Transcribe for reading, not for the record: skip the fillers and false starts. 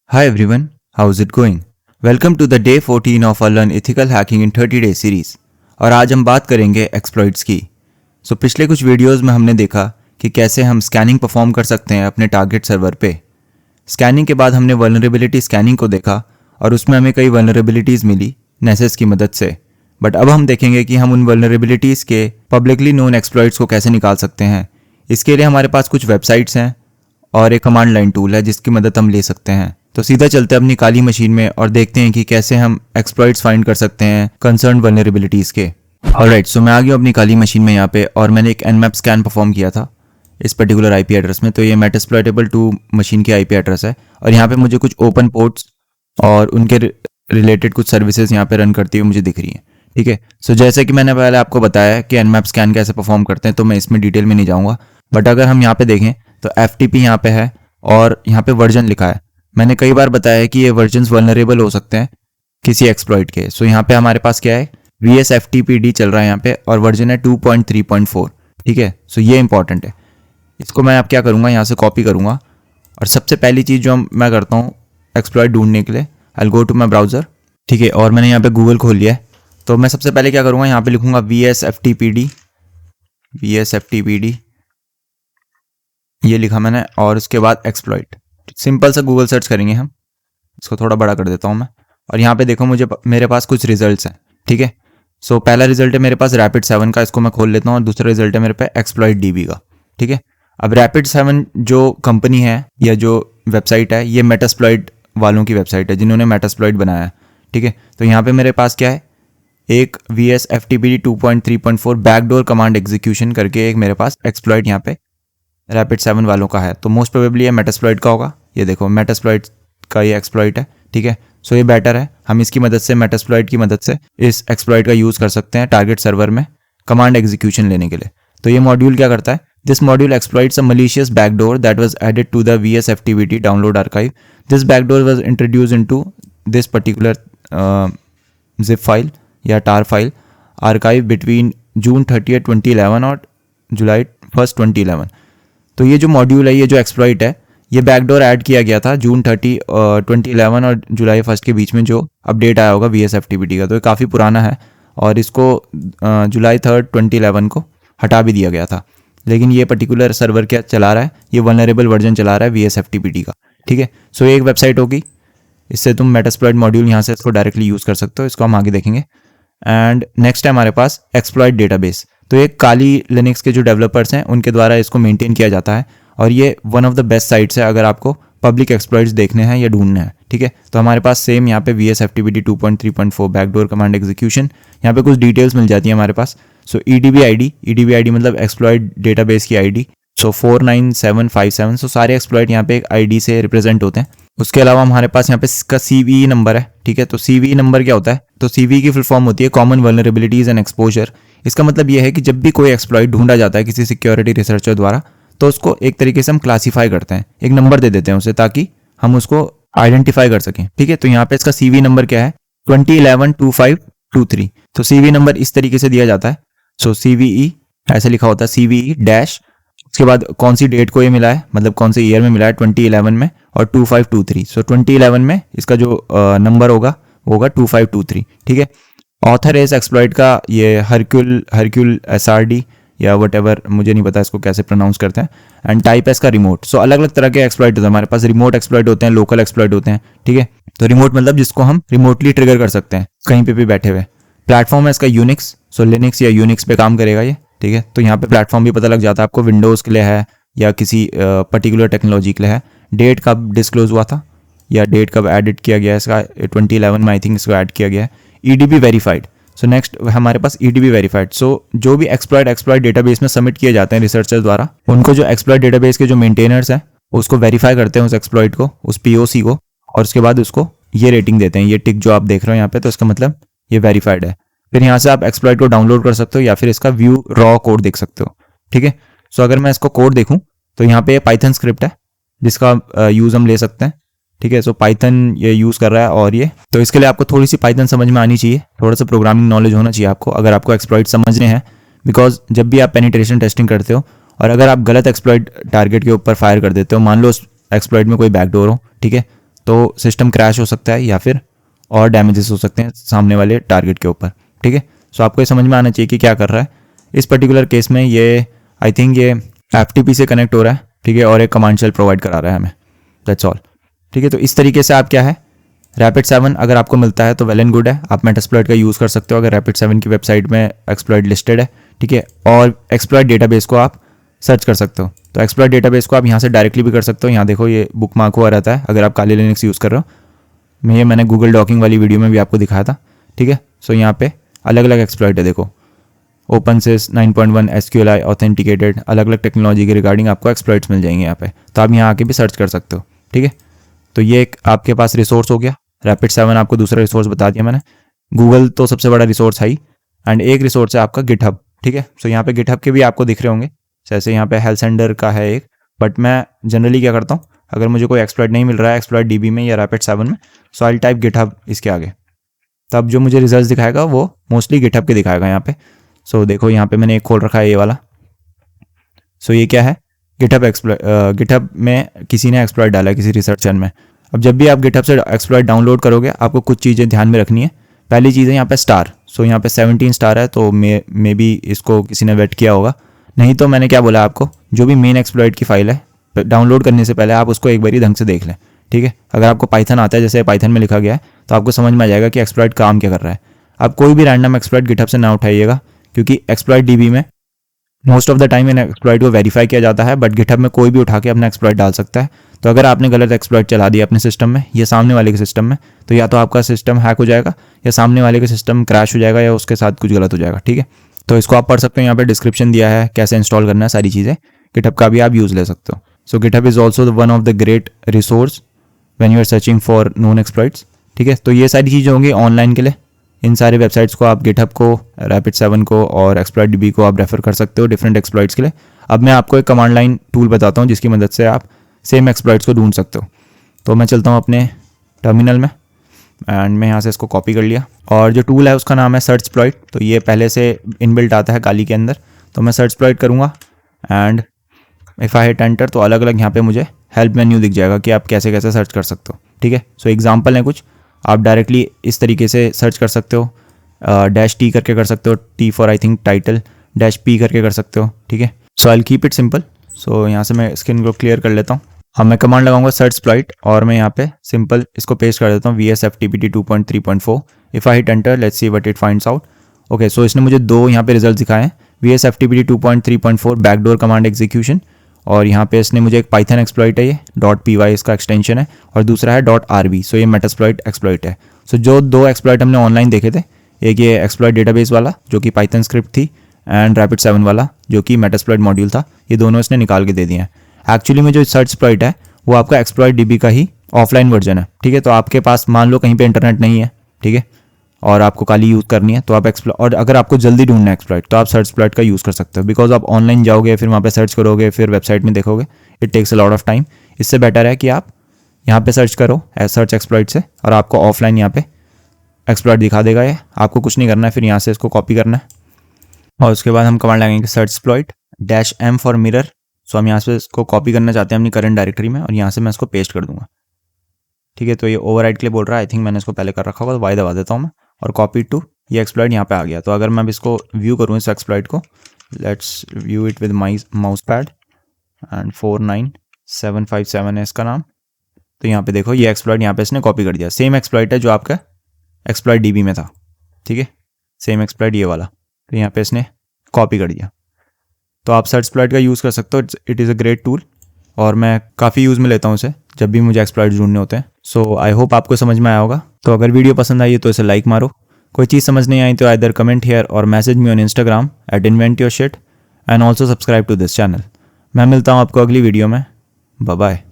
Hi everyone, how's it going? Welcome to the day 14 of our Learn Ethical Hacking in 30 Days series। और आज हम बात करेंगे exploits की। पिछले कुछ वीडियोस में हमने देखा कि कैसे हम स्कैनिंग परफॉर्म कर सकते हैं अपने टारगेट सर्वर पे। स्कैनिंग के बाद हमने वल्नरेबिलिटी स्कैनिंग को देखा और उसमें हमें कई वल्नरेबिलिटीज़ मिली नेसेस की मदद से। बट अब हम देखेंगे कि हम उन वल्नरेबिलिटीज़ के पब्लिकली नोन एक्सप्लॉइट्स को कैसे निकाल सकते हैं। इसके लिए हमारे पास कुछ वेबसाइट्स हैं और एक कमांड लाइन टूल है जिसकी मदद हम ले सकते हैं। तो सीधा चलते हैं अपनी काली मशीन में और देखते हैं कि कैसे हम एक्सप्लॉइट्स फाइंड कर सकते हैं कंसर्न वल्नरेबिलिटीज़ के। ऑलराइट, सो मैं आ गया अपनी काली मशीन में यहाँ पे और मैंने एक nmap स्कैन परफॉर्म किया था इस पर्टिकुलर आईपी एड्रेस में। तो ये मेटास्प्लॉइटेबल 2 मशीन की आईपी एड्रेस है और यहाँ पे मुझे कुछ ओपन पोर्ट्स और उनके रिलेटेड कुछ सर्विसेज यहाँ पे रन करती हुई मुझे दिख रही हैं। ठीक है, सो जैसे कि मैंने पहले आपको बताया कि nmap स्कैन कैसे परफॉर्म करते हैं, तो मैं इसमें डिटेल में नहीं जाऊँगा। बट अगर हम यहाँ पे देखें तो FTP यहाँ पे है और यहाँ पे वर्जन लिखा है। मैंने कई बार बताया कि ये वर्जन्स वल्नरेबल हो सकते हैं किसी एक्सप्लॉइट के। सो यहाँ पे हमारे पास क्या है, VSFTPD चल रहा है यहाँ पे और वर्जन है 2.3.4। ठीक है, सो ये इंपॉर्टेंट है। इसको मैं अब क्या करूँगा, यहाँ से कॉपी करूँगा और सबसे पहली चीज़ जो मैं करता हूँ एक्सप्लॉइट ढूंढने के लिए, I will go to my browser. ठीक है, और मैंने यहाँ पे गूगल खोल लिया है। तो मैं सबसे पहले क्या करूँगा, यहाँ पे लिखूँगा VSFTPD, ये लिखा मैंने, और उसके बाद एक्सप्लॉइट। सिंपल सा गूगल सर्च करेंगे हम। इसको थोड़ा बड़ा कर देता हूँ मैं और यहाँ पे देखो मेरे पास कुछ रिजल्ट्स हैं। ठीक है, सो पहला रिजल्ट है मेरे पास Rapid7 का, इसको मैं खोल लेता हूँ, और दूसरा रिजल्ट है मेरे पे ExploitDB का। ठीक है, अब Rapid7 जो कंपनी है या जो वेबसाइट है, ये मेटास्प्लॉइट वालों की वेबसाइट है जिन्होंने मेटास्प्लॉइट बनाया है। ठीक है, तो यहाँ पे मेरे पास क्या है, एक VSFTPD 2.3.4 बैकडोर कमांड एग्जीक्यूशन करके एक मेरे पास एक्सप्लॉइट यहाँ पे Rapid7 वालों का है। तो मोस्ट प्रोबेबली ये मेटास्प्लॉइट का होगा। ये देखो मेटास्प्लॉइट का ये एक्सप्लॉइट है। ठीक है, सो ये बेटर है, हम इसकी मदद से मेटास्प्लॉइट की मदद से इस एक्सप्लॉइट का यूज़ कर सकते हैं टारगेट सर्वर में कमांड एग्जीक्यूशन लेने के लिए। तो ये मॉड्यूल क्या करता है, this module exploits a malicious backdoor that was added to the VSFTPD download archive. This backdoor was introduced into this particular zip file या tar file archive between June 30, 2011 और July 1, 2011। तो ये जो मॉड्यूल है, ये जो एक्सप्लॉइट है, ये बैकडोर ऐड किया गया था June 30, 2011 और July 1 के बीच में जो अपडेट आया होगा VSFTPD का। तो ये काफ़ी पुराना है और इसको July 3, 2011 को हटा भी दिया गया था। लेकिन ये पर्टिकुलर सर्वर क्या चला रहा है, ये वल्नरेबल वर्जन चला रहा है VSFTPD का। ठीक है, सो ये एक वेबसाइट होगी, इससे तुम मेटास्प्लॉइट मॉड्यूल यहाँ से इसको डायरेक्टली यूज़ कर सकते हो। इसको हम आगे देखेंगे। एंड नेक्स्ट है हमारे पास एक्सप्लॉइट डेटाबेस। तो ये काली लिनक्स के जो डेवलपर्स हैं उनके द्वारा इसको मेंटेन किया जाता है और ये one of the best sites है अगर आपको पब्लिक एक्सप्लॉइट्स देखने हैं या ढूंढने हैं। ठीक है, तो हमारे पास सेम यहाँ पे VSFTPD 2.3.4 बैकडोर कमांड एग्जीक्यूशन, यहाँ पे कुछ डिटेल्स मिल जाती है हमारे पास। सो EDB ID मतलब एक्सप्लॉइट डेटाबेस की ID। सो 49757। सो सारे एक्सप्लॉइट यहाँ पे एक ID से रिप्रेजेंट होते हैं। उसके अलावा हमारे पास यहाँ पे इसका CVE नंबर है। ठीक है, तो CVE नंबर क्या होता है, तो CVE की फुल फॉर्म होती है कॉमन वल्नरेबिलिटीज एंड एक्सपोजर। इसका मतलब यह है कि जब भी कोई एक्सप्लॉइट ढूंढा जाता है किसी सिक्योरिटी रिसर्चर द्वारा, तो उसको एक तरीके से हम क्लासीफाई करते हैं, एक नंबर दे देते हैं उसे ताकि हम उसको आइडेंटिफाई कर सकें। ठीक है, तो यहाँ पे इसका CVE नंबर क्या है, 2011-2523। तो CVE नंबर इस तरीके से दिया जाता है। सो CVE ऐसे लिखा होता है, CVE डैश, उसके बाद कौन सी डेट को ये मिला है, मतलब कौन से ईयर में मिला है, 2011 में, और 2523। सो 2011 में इसका जो नंबर होगा वो होगा 2523। ठीक है, ऑथर है इस एक्सप्लॉइट का ये हरक्यूल SRD या वटएवर, मुझे नहीं पता इसको कैसे प्रोनाउंस करते हैं। एंड टाइप है इसका रिमोट। सो अलग अलग तरह के एक्सप्लॉइट होते हैं हमारे पास, रिमोट एक्सप्लॉइट होते हैं, लोकल एक्सप्लॉइट होते हैं। ठीक है, तो रिमोट मतलब जिसको हम रिमोटली ट्रिगर कर सकते हैं कहीं पे भी बैठे हुए। प्लेटफॉर्म है इसका यूनिक्स। सो लिनक्स या यूनिक्स पे काम करेगा ये। ठीक है, तो यहाँ पे प्लेटफॉर्म भी पता लग जाता है आपको, विंडोज़ के लिए है या किसी पर्टिकुलर टेक्नोलॉजी के लिए है। डेट कब डिस्क्लोज हुआ था या डेट कब एडिट किया गया है इसका, 2011 में आई थिंक इसको ऐड किया गया है। EDB verified. सो नेक्स्ट हमारे पास EDB वेरीफाइड। सो जो भी एक्सप्लॉइट डेटाबेस में सबमिट किए जाते हैं रिसर्चर द्वारा, उनको जो एक्सप्लॉइट डेटाबेस के जो मेंटेनर्स हैं उसको वेरीफाई करते हैं उस एक्सप्लॉइट को, उस POC को, और उसके बाद उसको ये रेटिंग देते हैं, ये टिक जो आप देख रहे हो यहाँ पे, तो इसका मतलब ये वेरीफाइड है। फिर यहाँ से आप एक्सप्लॉइट को डाउनलोड कर सकते हो या फिर इसका व्यू रॉ कोड देख सकते हो। ठीक है, सो अगर मैं इसको कोड देखूँ तो यहाँ पे पाइथन स्क्रिप्ट है जिसका यूज़ हम ले सकते हैं। ठीक है, सो पाइथन ये यूज़ कर रहा है और ये, तो इसके लिए आपको थोड़ी सी पाइथन समझ में आनी चाहिए, थोड़ा सा प्रोग्रामिंग नॉलेज होना चाहिए आपको अगर आपको एक्सप्लॉइट समझने हैं। बिकॉज जब भी आप पेनिट्रेशन टेस्टिंग करते हो और अगर आप गलत एक्सप्लॉइट टारगेट के ऊपर फायर कर देते हो, मान लो उस एक्सप्लॉइट में कोई बैकडोर हो, ठीक है, तो सिस्टम क्रैश हो सकता है या फिर और डैमेजेस हो सकते हैं सामने वाले टारगेट के ऊपर, ठीक है। सो आपको ये समझ में आना चाहिए कि क्या कर रहा है। इस पर्टिकुलर केस में ये आई थिंक ये FTP से कनेक्ट हो रहा है, ठीक है, और एक कमांड शेल प्रोवाइड करा रहा है हमें, दैट्स ऑल, ठीक है। तो इस तरीके से आप क्या है, Rapid7 अगर आपको मिलता है तो वेल एंड गुड है, आप मेटास्प्लॉइट का यूज़ कर सकते हो अगर Rapid7 की वेबसाइट में एक्सप्लॉइट लिस्टेड है, ठीक है। और एक्सप्लॉइट डेटाबेस को आप सर्च कर सकते हो, तो एक्सप्लॉइट डेटाबेस को आप यहाँ से डायरेक्टली भी कर सकते हो। यहाँ देखो ये बुक मार्क हुआ रहता है अगर आप काली लिनक्स यूज़ कर रहे हो। मैंने गूगल डॉकिंग वाली वीडियो में भी आपको दिखाया था, ठीक है। सो यहाँ पे अलग अलग एक्सप्लॉइट है, देखो OpenSys 9.1 SQLi ऑथेंटिकेटेड, अलग अलग टेक्नोलॉजी के रिगार्डिंग आपको एक्सप्लॉइट्स मिल जाएंगे यहाँ पे, तो आप यहाँ आके भी सर्च कर सकते हो, ठीक है। तो ये एक आपके पास रिसोर्स हो गया। Rapid7 आपको दूसरा रिसोर्स बता दिया मैंने। गूगल तो सबसे बड़ा रिसोर्स है ही, एंड एक रिसोर्स है आपका GitHub, ठीक है। सो यहाँ पे GitHub के भी आपको दिख रहे होंगे, जैसे यहाँ पे हेल्सेंडर का है एक, बट मैं जनरली क्या करता हूँ, अगर मुझे कोई एक्सप्लॉइट नहीं मिल रहा है एक्सप्लॉइट DB में या Rapid7 में, सो आई टाइप GitHub इसके आगे, तब जो मुझे रिजल्ट दिखाएगा वो मोस्टली GitHub के दिखाएगा यहाँ पे। सो देखो यहाँ पे मैंने एक खोल रखा है ये वाला। सो ये क्या है, GitHub में किसी ने एक्सप्लॉइट डाला है किसी रिसर्चर में। अब जब भी आप GitHub से एक्सप्लॉइट डाउनलोड करोगे आपको कुछ चीज़ें ध्यान में रखनी है। पहली चीज़ है यहाँ पे स्टार। सो यहाँ पे 17 स्टार है, तो मे बी इसको किसी ने वेट किया होगा, नहीं तो मैंने क्या बोला आपको, जो भी मेन एक्सप्लॉइट की फाइल है डाउनलोड करने से पहले आप उसको एक बार ढंग से देख लें, ठीक है। अगर आपको पाइथन आता है, जैसे पाइथन में लिखा गया है, तो आपको समझ में आ जाएगा कि एक्सप्लॉइट काम क्या कर रहा है। आप कोई भी रैंडम एक्सप्लॉइट GitHub से ना उठाइएगा, क्योंकि एक्सप्लॉइट DB में most of the time in exploit को वेरीफाई किया जाता है, बट GitHub में कोई भी उठा के अपना एक्सप्लॉइट डाल सकता है। तो अगर आपने गलत एक्सप्लॉइट चला दिया अपने सिस्टम में या सामने वाले के सिस्टम में, तो या तो आपका सिस्टम हैक हो जाएगा या सामने वाले का सिस्टम क्रैश हो जाएगा या उसके साथ कुछ गलत हो जाएगा, ठीक है। तो इसको आप पढ़ सकते हो, यहाँ पे डिस्क्रिप्शन दिया है कैसे इंस्टॉल करना है, सारी चीज़ें GitHub का भी आप यूज़ ले सकते हो। So GitHub is also one of the great resource when you are searching for known exploits, ठीक है। तो ये सारी चीज़ें होंगी ऑनलाइन के लिए। इन सारे वेबसाइट्स को आप GitHub को, Rapid7 को और एक्सप्लॉइट DB को आप रेफर कर सकते हो डिफरेंट एक्सप्लॉइट्स के लिए। अब मैं आपको एक कमांड लाइन टूल बताता हूँ जिसकी मदद से आप सेम एक्सप्लॉइट्स को ढूंढ सकते हो। तो मैं चलता हूँ अपने टर्मिनल में एंड मैं यहाँ से इसको कॉपी कर लिया, और जो टूल है उसका नाम है सर्चप्लॉइट। तो ये पहले से इनबिल्ट आता है काली के अंदर, तो मैं सर्चप्लॉइट करूँगा and if I hit enter तो अलग अलग यहाँ पे मुझे हेल्प मेन्यू दिख जाएगा कि आप कैसे कैसे सर्च कर सकते हो, ठीक है। सो एग्जाम्पल है कुछ, आप डायरेक्टली इस तरीके से सर्च कर सकते हो, -T करके कर सकते हो, T for I think title, -P करके कर सकते हो, ठीक है। सो आई कीप इट सिंपल। सो यहाँ से मैं स्क्रीन को क्लियर कर लेता हूँ। अब मैं कमांड लगाऊंगा सर्चप्लॉइट और मैं यहाँ पे सिंपल इसको पेस्ट कर देता हूँ VSFTPT 2.3.4। If I hit enter let's see what it finds out. Okay, so इसने मुझे दो यहाँ पे रिजल्ट दिखाए हैं, VSFTPT 2.3.4 बैकडोर कमांड एग्जीक्यूशन, और यहाँ पे इसने मुझे एक पाइथन एक्सप्लॉइट है, ये .py इसका एक्सटेंशन है, और दूसरा है .rb। सो ये मेटास्प्लॉइट एक्सप्लॉइट है। सो जो दो एक्सप्लॉइट हमने ऑनलाइन देखे थे, एक ये एक्सप्लॉइट डेटाबेस वाला जो कि पाइथन स्क्रिप्ट थी, एंड Rapid7 वाला जो कि मेटास्प्लॉइट मॉड्यूल था, ये दोनों इसने निकाल के दे दिए हैं। एक्चुअली में जो सर्चप्लॉइट है वो आपका एक्सप्लॉइट DB का ही ऑफलाइन वर्जन है, ठीक है। तो आपके पास मान लो कहीं पे इंटरनेट नहीं है, ठीक है, और आपको काली यूज़ करनी है, तो आप और अगर आपको जल्दी ढूंढना है एक्सप्लॉइट तो आप सर्चप्लॉइट का यूज़ कर सकते हो, बिकॉज आप ऑनलाइन जाओगे फिर वहाँ पे सर्च करोगे फिर वेबसाइट में देखोगे, it takes a lot of time. इससे बेटर है कि आप यहाँ पे सर्च करो सर्च एक्सप्लॉइट से, और आपको ऑफलाइन यहाँ पे एक्सप्लॉइट दिखा देगा ये। आपको कुछ नहीं करना है, फिर यहाँ से इसको कॉपी करना है, और उसके बाद हम कमांड लगाएंगे सर्चप्लॉइट -M फॉर मिरर। सो हम यहाँ से इसको कॉपी करना चाहते हैं अपनी करंट डायरेक्टरी में, और यहाँ से मैं इसको पेस्ट कर दूंगा, ठीक है। तो ये ओवरराइट के लिए बोल रहा है, आई थिंक मैंने इसको पहले कर रखा होगा, तो Y दबा देता हूँ मैं, और कॉपी टू, ये एक्सप्लॉइट यहाँ पे आ गया। तो अगर मैं अब इसको व्यू करूँ इस एक्सप्लॉइट को, let's view it with mouse pad, and 49757 है इसका नाम। तो यहाँ पे देखो ये एक्सप्लॉइट यहाँ पे इसने कॉपी कर दिया, सेम एक्सप्लॉइट है जो आपका एक्सप्लॉइट DB में था, ठीक है, सेम एक्सप्लॉइट ये वाला, तो यहाँ पे इसने कॉपी कर दिया। तो आप सर्चप्लॉइट का यूज़ कर सकते हो, it is a great tool, और मैं काफ़ी यूज़ में लेता हूँ इसे जब भी मुझे एक्सप्लॉइट ढूंढने होते हैं। सो आई होप आपको समझ में आया होगा। तो अगर वीडियो पसंद आई है तो इसे लाइक मारो, कोई चीज़ समझ नहीं आई तो आइदर कमेंट हियर और message me on Instagram @inventyourshit, and also subscribe to this channel. मैं मिलता हूँ आपको अगली वीडियो में, बाय बाय।